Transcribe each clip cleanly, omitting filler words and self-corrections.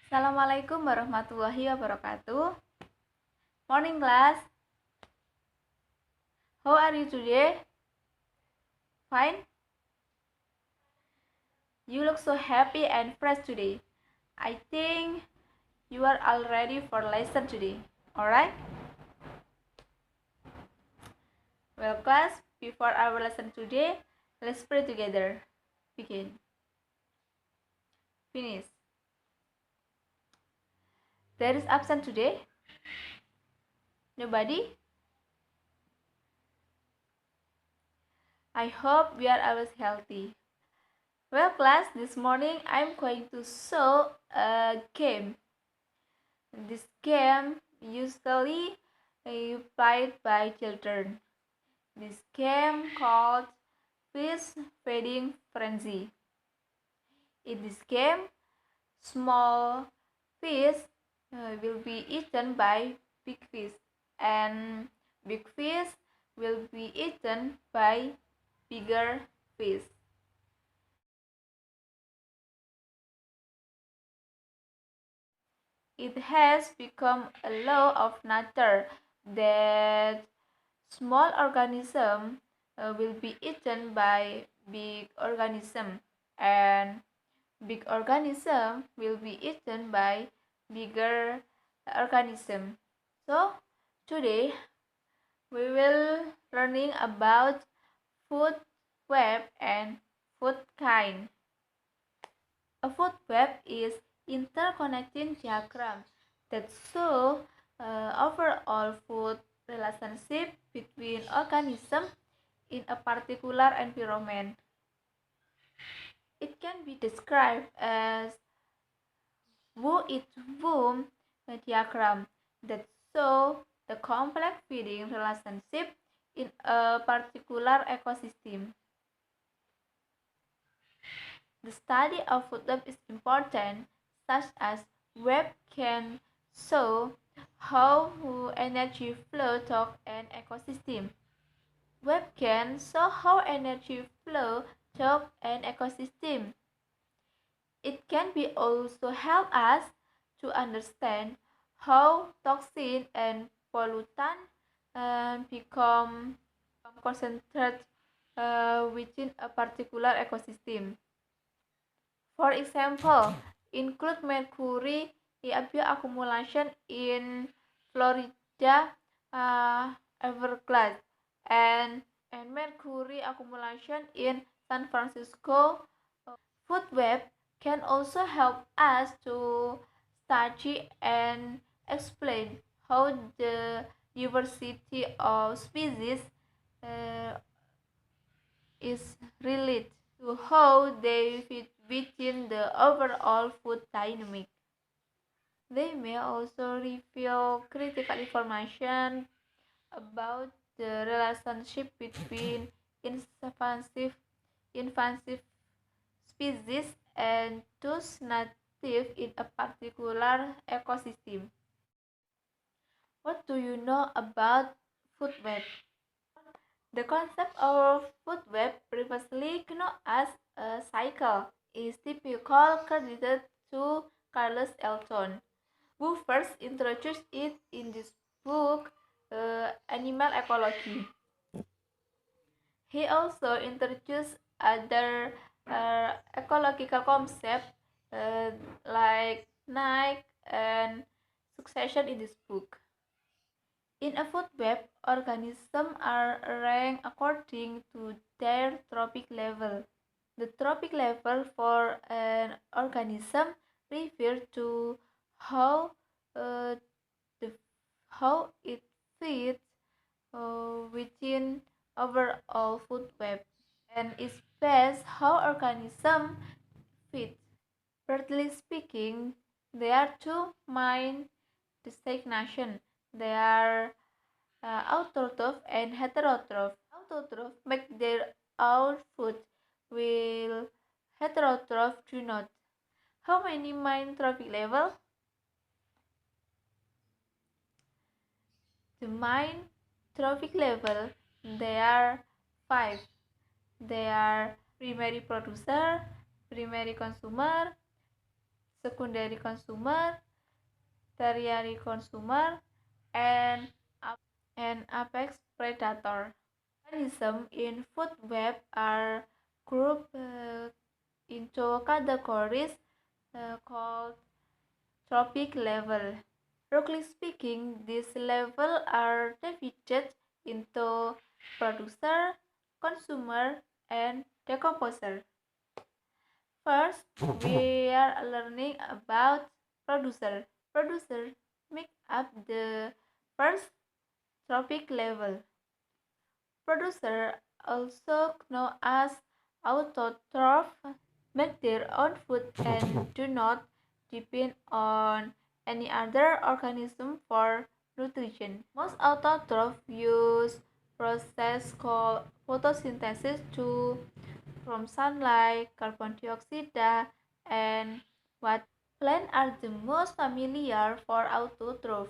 Assalamualaikum warahmatullahi wabarakatuh. Morning class. How are you today? Fine? You look so happy and fresh today. I think you are all ready for lesson today. Alright? Well class, before our lesson today, let's pray together. Begin. Finish. There is absent today? Nobody? I hope we are always healthy. Well class, this morning I'm going to show a game. This game usually played by children. This game called Fish Feeding Frenzy. In this game, small fish will be eaten by big fish, and big fish will be eaten by bigger fish. It has become a law of nature that small organisms will be eaten by big organisms, and big organism will be eaten by bigger organism. So today we will learning about food web and food kind. A food web is interconnecting diagram that show overall food relationship between organisms in a particular environment. It can be described as womb diagram that show the complex feeding relationship in a particular ecosystem. The study of food web is important, such as web can show how energy flow through an ecosystem. Web can show how energy flow through an ecosystem. It can be also help us to understand how toxin and pollutant become concentrated within a particular ecosystem. For example, include mercury accumulation in Florida Everglades and mercury accumulation in San Francisco. Food web can also help us to study and explain how the diversity of species uh, is related to how they fit within the overall food dynamic. They may also reveal critical information about the relationship between invasive, invasive species and those native in a particular ecosystem. What do you know about food web? The concept of food web, previously known as a cycle, is typically credited to Carlos Elton, who first introduced it in this book, Animal Ecology. He also introduced other ecological concepts like Nike and succession in this book. In a food web, organisms are ranked according to their trophic level. The trophic level for an organism refers to how uh, the, how it fits within overall food web, and is best how organism fit. Broadly speaking, there are two main designations. They are autotroph and heterotroph. Autotroph make their own food, while heterotroph do not. How many main trophic level? The main trophic level, there are five. They are primary producer, primary consumer, secondary consumer, tertiary consumer, and apex predator. Organisms in food web are grouped into categories called trophic level. Roughly speaking, these levels are divided into producer, consumer, and decomposer. First, we are learning about producer. Producer make up the first trophic level. Producers, also known as autotrophs, make their own food and do not depend on any other organism for nutrition. Most autotrophs use process called photosynthesis to from sunlight, carbon dioxide, and water. Plants are the most familiar for autotrophs,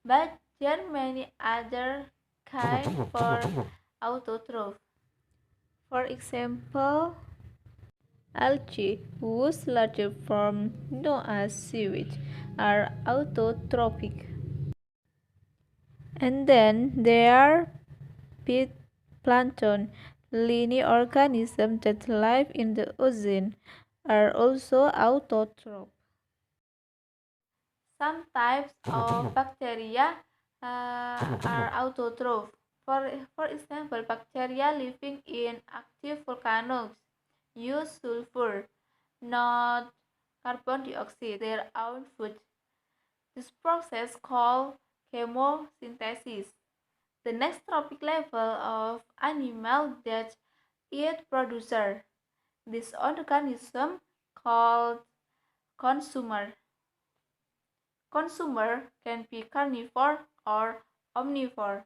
but there are many other kinds for autotroph. For example, algae, whose larger form known as seaweed, are autotrophic. And then there are plankton, tiny organisms that live in the ocean, are also autotroph. Some types of bacteria are autotroph. For example, bacteria living in active volcanoes use sulfur, not carbon dioxide, their own food. This process called chemosynthesis. The next trophic level of animal that eat producer. This organism called consumer. Consumer can be carnivore or omnivore.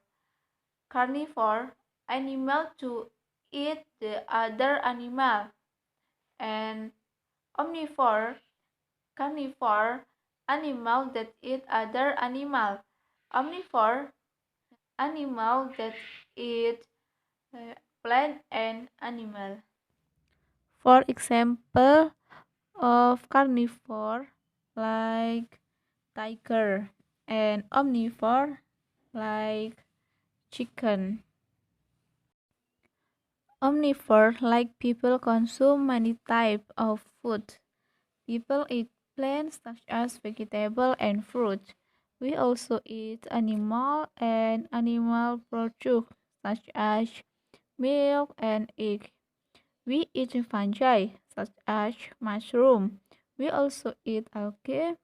Carnivore animal to eat the other animal, and omnivore carnivore animal that eat other animal. Omnivore animal that eat plant and animal. For example of carnivore like tiger and omnivore like chicken. Omnivore like people consume many types of food. People eat plants such as vegetable and fruit. We also eat animal and animal products such as milk and egg. We eat fungi such as mushroom. We also eat algae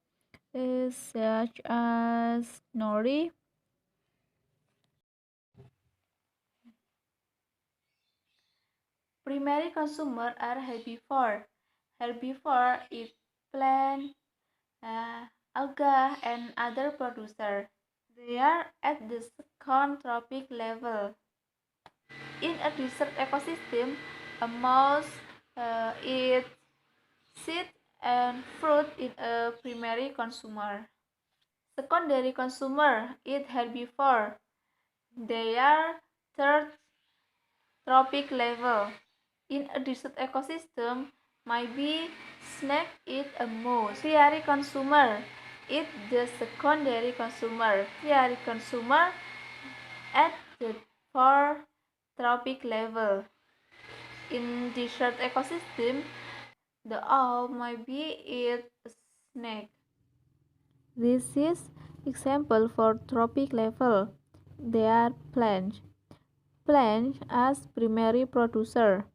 such as nori. Primary consumers are herbivore. Herbivore eat plant, algae, and other producers. They are at the second trophic level. In a desert ecosystem, a mouse eats seed and fruit in a primary consumer. Secondary consumer eat herbivore. They are third trophic level. In a desert ecosystem, maybe snake eat a mouse. Tertiary consumer eat the secondary consumer. Tertiary consumer at the fourth trophic level. In desert ecosystem, the owl maybe eat a snake. This is example for trophic level. They are plants. Plants as primary producer.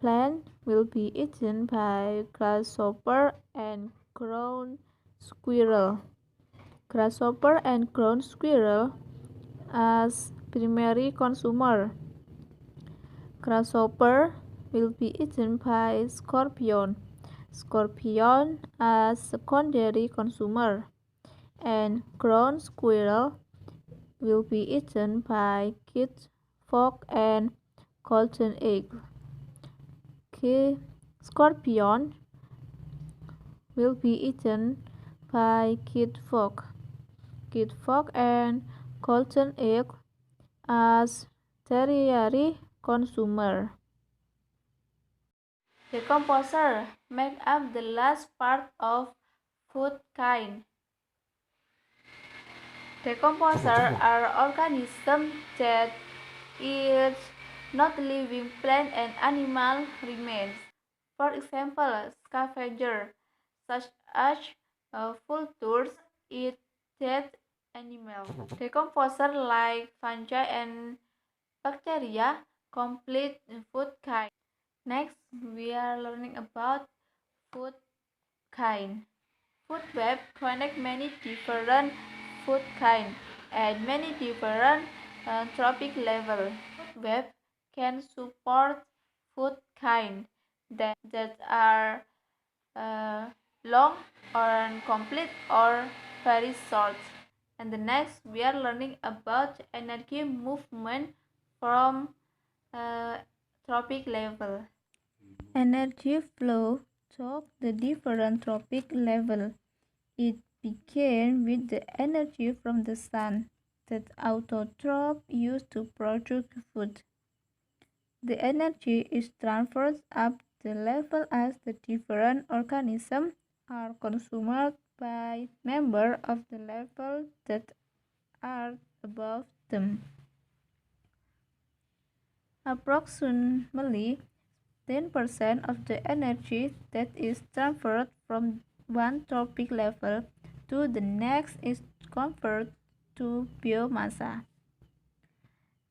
Plant will be eaten by grasshopper and ground squirrel. Grasshopper and ground squirrel as primary consumer. Grasshopper will be eaten by scorpion. Scorpion as secondary consumer. And ground squirrel will be eaten by kit, frog, and golden egg. Scorpion will be eaten by kit frog and golden egg as tertiary consumer. The composer make up the last part of Food kind. Decomposer are organisms that eat not living plant and animal remains. For example, scavengers such as vultures eat dead animals. Decomposer like fungi and bacteria complete food kind. Next, we are learning about food kind. Food web connect many different food kind and many different trophic level. Food web can support food kind that are uh, long or complete or very short. And the next we are learning about energy movement from uh, trophic level. Energy flow through the different trophic level. It began with the energy from the sun that autotrophs use to produce food. The energy is transferred up the level as the different organisms are consumed by members of the level that are above them. Approximately 10% of the energy that is transferred from one trophic level to the next is converted to biomassa.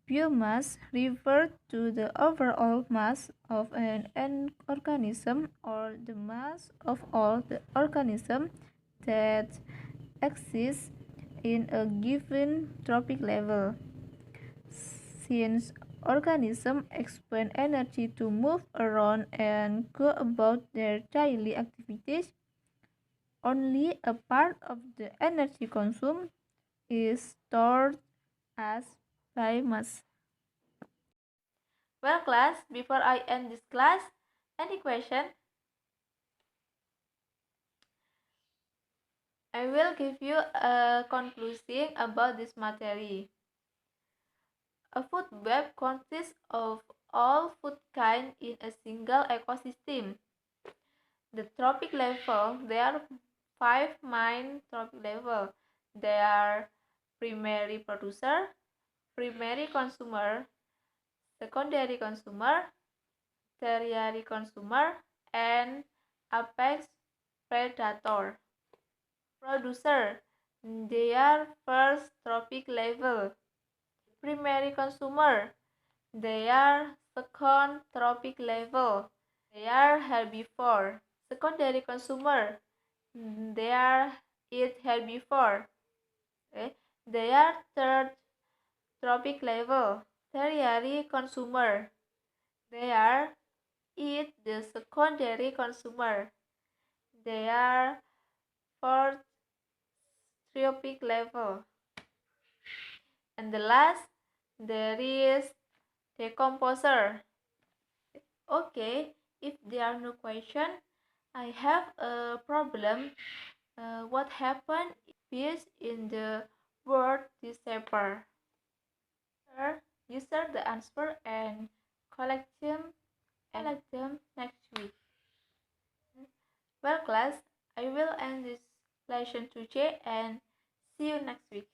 Biomass refers to the overall mass of an organism or the mass of all the organisms that exist in a given trophic level. Since organisms expend energy to move around and go about their daily activities, only a part of the energy consumed is stored as biomass. Well, class, before I end this class, any question? I will give you a conclusion about this material. A food web consists of all food kind in a single ecosystem. The trophic level, there are five main trophic level. They are primary producer, primary consumer, secondary consumer, tertiary consumer, and apex predator. Producer, they are first trophic level. Primary consumer, they are second trophic level. They are herbivore. Secondary consumer, they are eat herbivore. Okay. They are third trophic level. Tertiary consumer, they are eat the secondary consumer. They are fourth trophic level. And the last, there is decomposer. Okay, if there are no question, I have a problem. What happened is in the word December? You search the answer and collect them next week. Well, class, I will end this lesson today and see you next week.